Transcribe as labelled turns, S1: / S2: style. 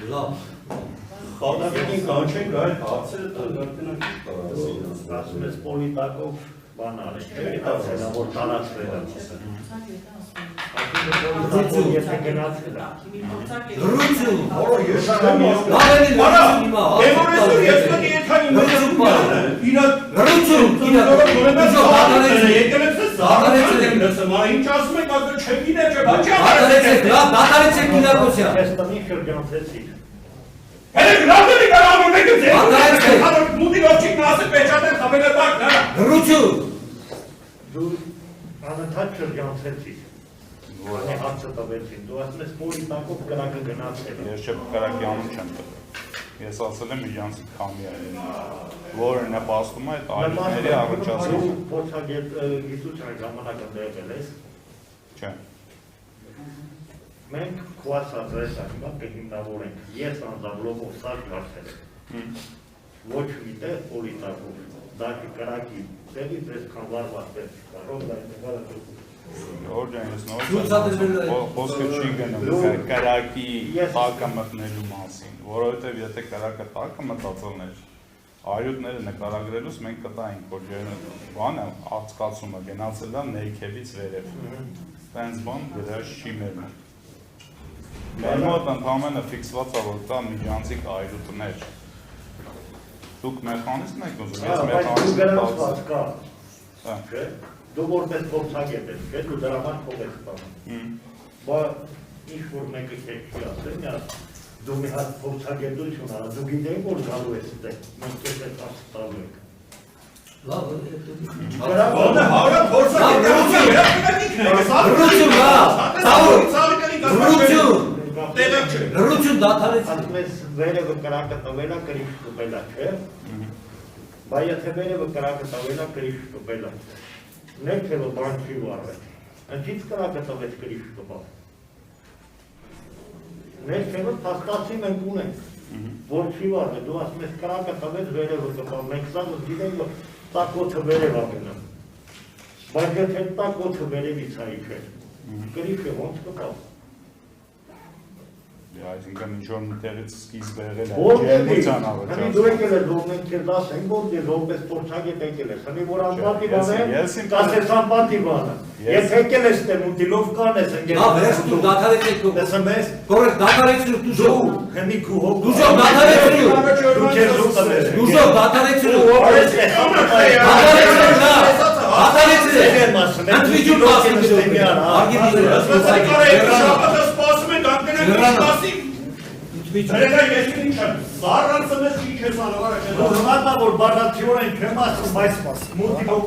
S1: Լավ։
S2: Խաղնակին կանչենք այդ հարցերը
S3: ասում ես պոլիտակով բան արեք, որ տարածվել է։ Եթե գնացել է։
S1: Լրություն։
S2: ես չեմ ասում։
S1: Լավելի լրություն հիմա։
S2: Դեմոնեստրի ես պետք է եթանի ինչ ասում եք, ասում չեք գինե չէ,
S1: Դատարեցեք գիլակոսյան։
S3: Ես տնի շրջանցեցիք։
S2: Հենց գրավել եք արամում եք մուտի լոչիկն ասեք պեչատեն խաբելետակ նա։
S1: Լրություն։
S3: Դու անընդհատ շրջանցեցիք։ Որը հարցը տվեցին, դու ասում ես պոլիտակով կրակը գնացել է։
S4: Ես չեմ կրակի անուն չեմ տվել։ Ես ասել եմ միջանցիկ քամի է, որը նպաստում է այդ այլների առաջացումը։
S3: Դու փոխագիտության ժամանակ ընդեղել ես։
S4: Չէ։
S3: Մենք քո ասած այս հիմա կհիմնավորենք, ես անձամբ սարք հարցել եմ։ Ոչ մի տեղ պոլիտակով, դա կրակի տեղից այսքան վարված պետք է կարող դա
S4: Օրջան ես նոր խոսքը չի գնում կրակի տակը մտնելու մասին, որովհետև եթե կրակը տակը մտածելներ, այրուտները նկարագրելուց մենք կտայինք, որ բանը ածկացումը գնացել է ներքևից վերև, տենց բան գրաշ չի մեր մոտ։ Մեր մոտ ընդամենը ֆիքսված է, որ կա միջանցիկ այրուտներ։ Դուք մեխանիզմ եք ուզում, ես մեխանիզմ
S3: Դու որպես փորձագետ ես, դու դրա համար փող ես ստանում։ Բա ինչ որ մեկը քեզ չի ասել, դու մի հատ փորձագետություն արա, դու գիտես որ գալու ես այդտեղ, մենք քեզ այդ ասը տալու ենք։
S1: Լավ,
S2: Որը հարը փորձագետություն
S1: Լրություն դադարեցին։
S3: Ասում ես վերևը կրակը տվել է, կրիչ կպել է, չէ։ Բա եթե վերևը կրակը տվել է, կրիչ կպել է։ Ներքևը բան չի վարվել, ընչից կրակը տվեց կրիչ կպավ։ Ներքևը փաստացի մենք ունենք, որ չի վարվել, դու ասում ես կրակը տվեց վերևը կպավ, մենք սա գիտենք, որ տակոթը վերև է գնում, բայց եթե տակոթը վերևից է իջել, կրիչը ոնց կպավ։
S4: Այսինքն ինչ-որ մտեղից սկիզբ եղել է
S3: ջերմության առաջացում։ Դու եկել ես, որ մենք քեզ ասենք, որ որպես փորձագետ եկել ես, հնի որ անպատի բան է, կասես անպատի բանը։ Եթե եկել ես տեմուտիլով կան ես ընկել։
S1: Լավ, ես դու դադարեցեք քո։
S3: Տեսնում ես։
S1: Կորեկտ, դադարեցրու դու ժո։
S3: Հնի քու հոգ։
S1: Դու ժո դադարեցրու։
S3: Դու քեզ ու տվել։
S1: Դու ժո դադարեցրու։ Ընդվիճում ասում ես։
S2: Հրեգա ես ինչ եմ, զարրանցը մեզ ինչ ես անավար է չեզ։
S3: Հնատա որ բարձատիոր են չեմ ասում, բայց մուտիլով